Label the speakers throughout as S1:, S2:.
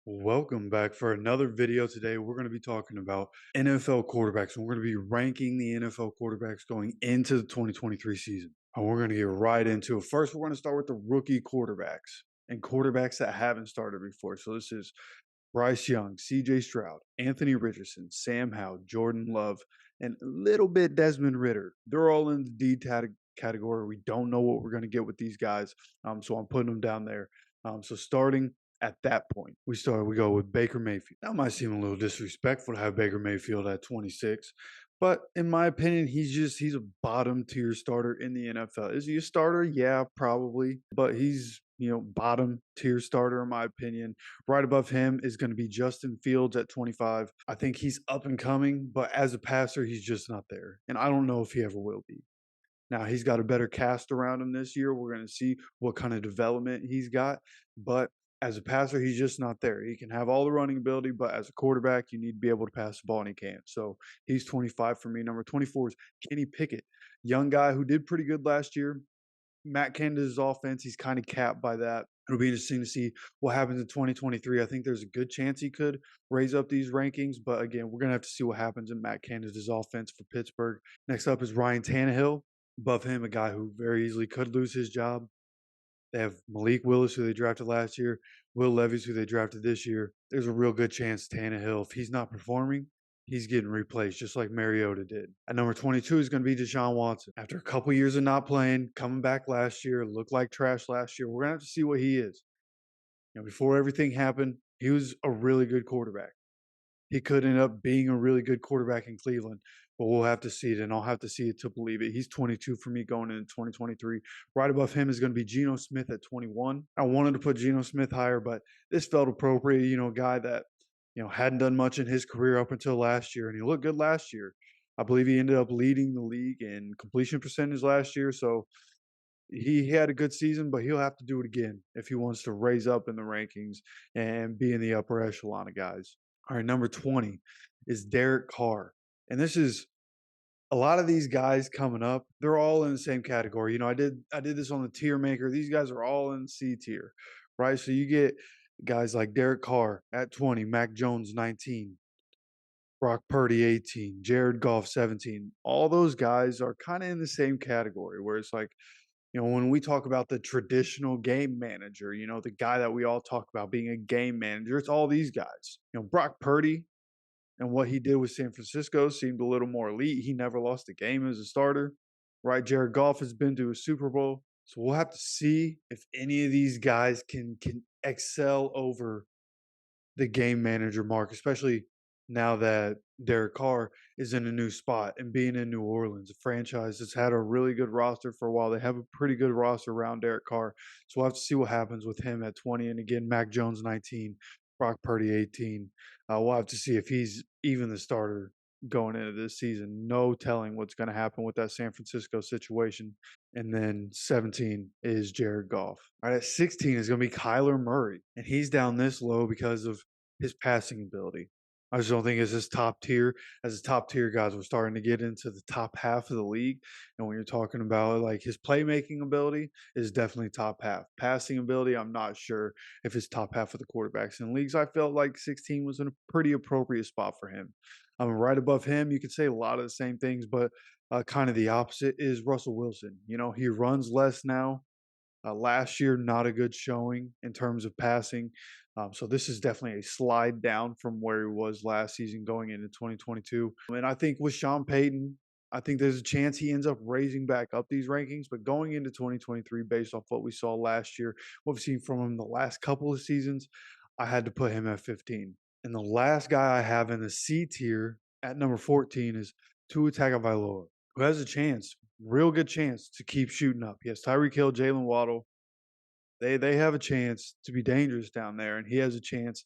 S1: Welcome back for another video. Today, we're going to be talking about NFL quarterbacks, and we're going to be ranking the NFL quarterbacks going into the 2023 season. And we're going to get right into it. First, we're going to start with the rookie quarterbacks and quarterbacks that haven't started before. So this is Bryce Young, CJ Stroud, Anthony Richardson, Sam Howell, Jordan Love, and a little bit Desmond Ritter. They're all in the category. We don't know what we're going to get with these guys. So I'm putting them down there. So starting at that point, we go with Baker Mayfield. That might seem a little disrespectful to have Baker Mayfield at 26, but in my opinion, he's a bottom tier starter in the NFL. Is he a starter? Yeah, probably, but he's bottom tier starter in my opinion. Right above him is going to be Justin Fields at 25. I think he's up and coming, but as a passer, he's just not there, and I don't know if he ever will be. Now he's got a better cast around him this year. We're going to see what kind of development he's got, but as a passer, he's just not there. He can have all the running ability, but as a quarterback, you need to be able to pass the ball, and he can't. So he's 25 for me. Number 24 is Kenny Pickett, young guy who did pretty good last year. Matt Canada's offense, he's kind of capped by that. It'll be interesting to see what happens in 2023. I think there's a good chance he could raise up these rankings, but again, we're going to have to see what happens in Matt Canada's offense for Pittsburgh. Next up is Ryan Tannehill. Above him, a guy who very easily could lose his job. They have Malik Willis, who they drafted last year, Will Levis, who they drafted this year. There's a real good chance Tannehill, if he's not performing, he's getting replaced, just like Mariota did. At number 22 is going to be Deshaun Watson. After a couple years of not playing, coming back last year, looked like trash last year. We're going to have to see what he is. Before everything happened, he was a really good quarterback. He could end up being a really good quarterback in Cleveland, but we'll have to see it, and I'll have to see it to believe it. He's 22 for me going into 2023. Right above him is going to be Geno Smith at 21. I wanted to put Geno Smith higher, but this felt appropriate. A guy that hadn't done much in his career up until last year, and he looked good last year. I believe he ended up leading the league in completion percentage last year, so he had a good season, but he'll have to do it again if he wants to raise up in the rankings and be in the upper echelon of guys. All right, number 20 is Derek Carr. And this is a lot of these guys coming up, they're all in the same category. I did this on the tier maker. These guys are all in C tier, right? So you get guys like Derek Carr at 20, Mac Jones 19, Brock Purdy 18, Jared Goff 17. All those guys are kind of in the same category where it's like, when we talk about the traditional game manager, the guy that we all talk about being a game manager, it's all these guys. Brock Purdy and what he did with San Francisco seemed a little more elite. He never lost a game as a starter, right? Jared Goff has been to a Super Bowl. So we'll have to see if any of these guys can excel over the game manager mark, especially now that Derek Carr is in a new spot and being in New Orleans, a franchise that's had a really good roster for a while. They have a pretty good roster around Derek Carr. So we'll have to see what happens with him at 20. And again, Mac Jones 19, Brock Purdy 18. We'll have to see if he's even the starter going into this season. No telling what's going to happen with that San Francisco situation. And then 17 is Jared Goff. All right, at 16 is going to be Kyler Murray. And he's down this low because of his passing ability. I just don't think it's his top tier. As his top tier guys, we're starting to get into the top half of the league. And when you're talking about like his playmaking ability is definitely top half. Passing ability, I'm not sure if it's top half of the quarterbacks in leagues. I felt like 16 was in a pretty appropriate spot for him. Right above him, you could say a lot of the same things, but kind of the opposite is Russell Wilson. He runs less now. Last year, not a good showing in terms of passing. So this is definitely a slide down from where he was last season going into 2022. And I think with Sean Payton, I think there's a chance he ends up raising back up these rankings. But going into 2023, based off what we saw last year, what we've seen from him the last couple of seasons, I had to put him at 15. And the last guy I have in the C tier at number 14 is Tua Tagovailoa, who has a chance, real good chance to keep shooting up. He has Tyreek Hill, Jalen Waddle. They have a chance to be dangerous down there, and he has a chance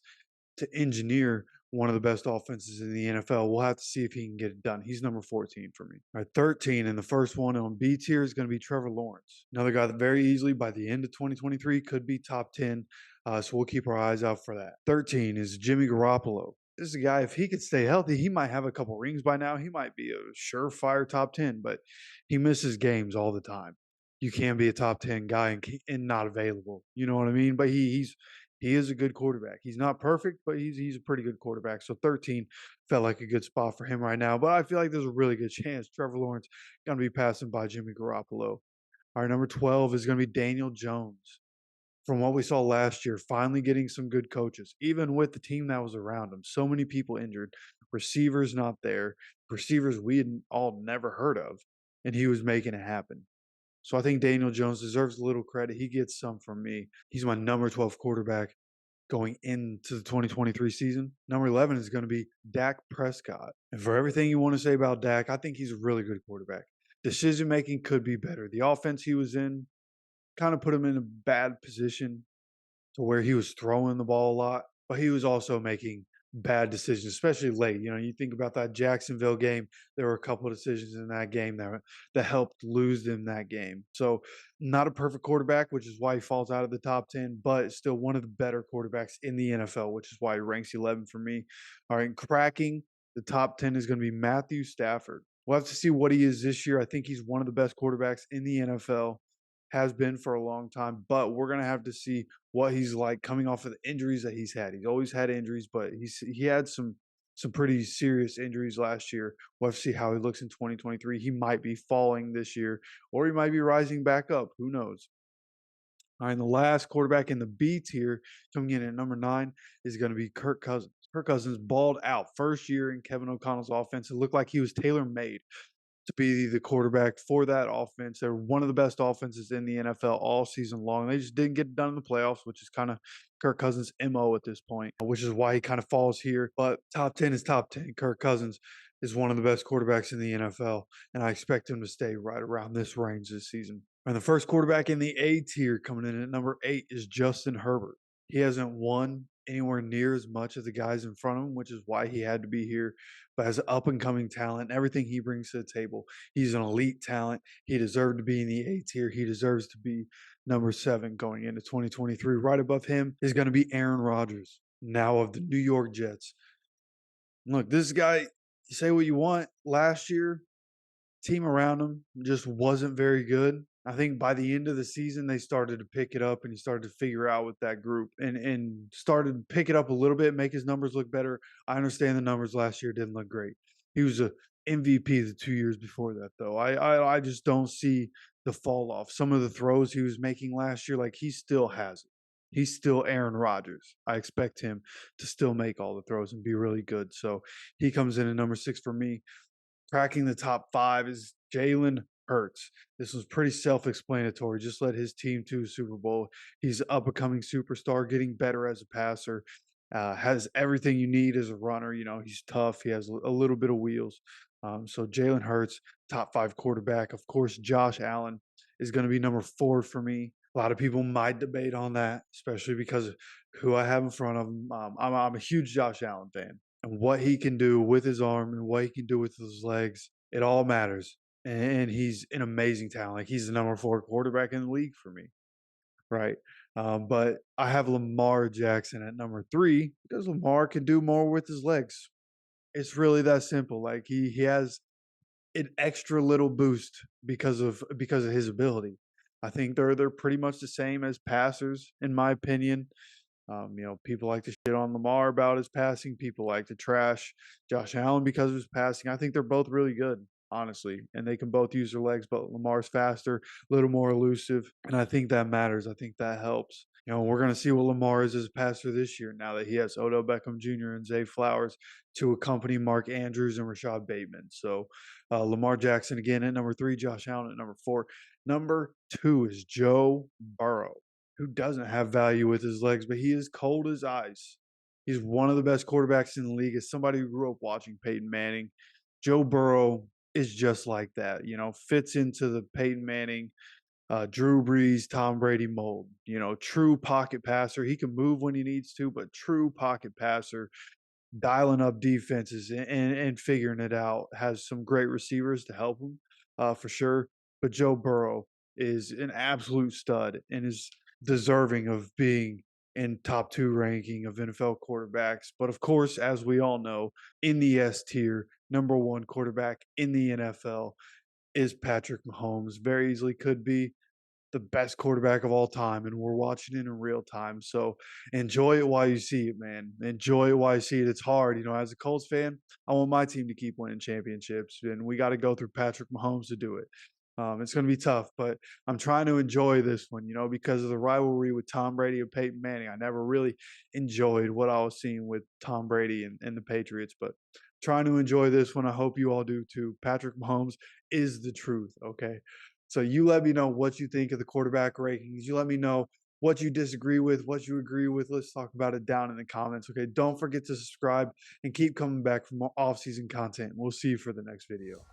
S1: to engineer one of the best offenses in the NFL. We'll have to see if he can get it done. He's number 14 for me. All right, 13, and the first one on B tier is going to be Trevor Lawrence. Another guy that very easily by the end of 2023 could be top 10. So we'll keep our eyes out for that. 13 is Jimmy Garoppolo. This is a guy, if he could stay healthy, he might have a couple rings by now. He might be a surefire top 10, but he misses games all the time. You can't be a top 10 guy and not available. You know what I mean? But He is a good quarterback. He's not perfect, but he's a pretty good quarterback. So 13 felt like a good spot for him right now. But I feel like there's a really good chance Trevor Lawrence going to be passing by Jimmy Garoppolo. All right, number 12 is going to be Daniel Jones. From what we saw last year, finally getting some good coaches, even with the team that was around him. So many people injured, receivers not there, receivers we had all never heard of, and he was making it happen. So I think Daniel Jones deserves a little credit. He gets some from me. He's my number 12 quarterback going into the 2023 season. Number 11 is going to be Dak Prescott. And for everything you want to say about Dak, I think he's a really good quarterback. Decision making could be better. The offense he was in kind of put him in a bad position to where he was throwing the ball a lot, but he was also making bad decisions, especially late. You know, you think about that Jacksonville game, there were a couple of decisions in that game that helped lose them that game. So, not a perfect quarterback, which is why he falls out of the top 10, but still one of the better quarterbacks in the NFL, which is why he ranks 11 for me. All right, cracking the top 10 is going to be Matthew Stafford. We'll have to see what he is this year. I think he's one of the best quarterbacks in the NFL, has been for a long time, but we're going to have to see what he's like coming off of the injuries that he's had. He's always had injuries, but he had some pretty serious injuries last year. We'll have to see how he looks in 2023. He might be falling this year, or he might be rising back up. Who knows? All right, and the last quarterback in the B tier coming in at number 9 is going to be Kirk Cousins. Kirk Cousins balled out first year in Kevin O'Connell's offense. It looked like he was tailor made to be the quarterback for that offense. They're one of the best offenses in the NFL all season long. They just didn't get it done in the playoffs, which is kind of Kirk Cousins' MO at this point, which is why he kind of falls here. But top 10 is top 10. Kirk Cousins is one of the best quarterbacks in the NFL, and I expect him to stay right around this range this season. And the first quarterback in the A tier coming in at number 8 is Justin Herbert. He hasn't won anywhere near as much as the guys in front of him, which is why he had to be here. But as an up and coming talent, everything he brings to the table, he's an elite talent. He deserved to be in the A tier. He deserves to be number 7 going into 2023. Right above him is going to be Aaron Rodgers, now of the New York Jets. Look, this guy, you say what you want. Last year, team around him just wasn't very good. I think by the end of the season, they started to pick it up and he started to figure out with that group and started to pick it up a little bit, make his numbers look better. I understand the numbers last year didn't look great. He was a MVP the 2 years before that, though. I just don't see the fall off. Some of the throws he was making last year, like he still has it. He's still Aaron Rodgers. I expect him to still make all the throws and be really good. So he comes in at number 6 for me. Cracking the top 5 is Jalen Hurts. This was pretty self-explanatory. Just led his team to a Super Bowl. He's an up-and-coming superstar, getting better as a passer. Has everything you need as a runner. You know, he's tough. He has a little bit of wheels. So Jalen Hurts, top 5 quarterback. Of course, Josh Allen is going to be number 4 for me. A lot of people might debate on that, especially because of who I have in front of him. I'm a huge Josh Allen fan, and what he can do with his arm and what he can do with his legs, it all matters. And he's an amazing talent. Like he's the number 4 quarterback in the league for me, right? But I have Lamar Jackson at number 3 because Lamar can do more with his legs. It's really that simple. Like he has an extra little boost because of his ability. I think they're pretty much the same as passers, in my opinion. You know, people like to shit on Lamar about his passing. People like to trash Josh Allen because of his passing. I think they're both really good, honestly, and they can both use their legs. But Lamar's faster, a little more elusive, and I think that matters. I think that helps. You know, we're going to see what Lamar is as a passer this year now that he has Odell Beckham Jr. and Zay Flowers to accompany Mark Andrews and Rashad Bateman. So Lamar Jackson again at number 3, Josh Allen at number 4. Number 2 is Joe Burrow, who doesn't have value with his legs, but he is cold as ice. He's one of the best quarterbacks in the league. As somebody who grew up watching Peyton Manning, Joe Burrow is just like that, you know, fits into the Peyton Manning, Drew Brees, Tom Brady mold. You know, true pocket passer. He can move when he needs to, but true pocket passer, dialing up defenses and figuring it out. Has some great receivers to help him, for sure. But Joe Burrow is an absolute stud and is deserving of being in top 2 ranking of NFL quarterbacks. But of course, as we all know, in the S tier, number 1 quarterback in the NFL is Patrick Mahomes. Very easily could be. the best quarterback of all time, and we're watching it in real time. So enjoy it while you see it, man. Enjoy it while you see it. It's hard, as a Colts fan, I want my team to keep winning championships, and we got to go through Patrick Mahomes to do it. It's going to be tough, but I'm trying to enjoy this one, because of the rivalry with Tom Brady and Peyton Manning. I never really enjoyed what I was seeing with Tom Brady and the Patriots, but trying to enjoy this one. I hope you all do too. Patrick Mahomes is the truth, okay? So you let me know what you think of the quarterback rankings. You let me know what you disagree with, what you agree with. Let's talk about it down in the comments, okay? Don't forget to subscribe and keep coming back for more off-season content. We'll see you for the next video.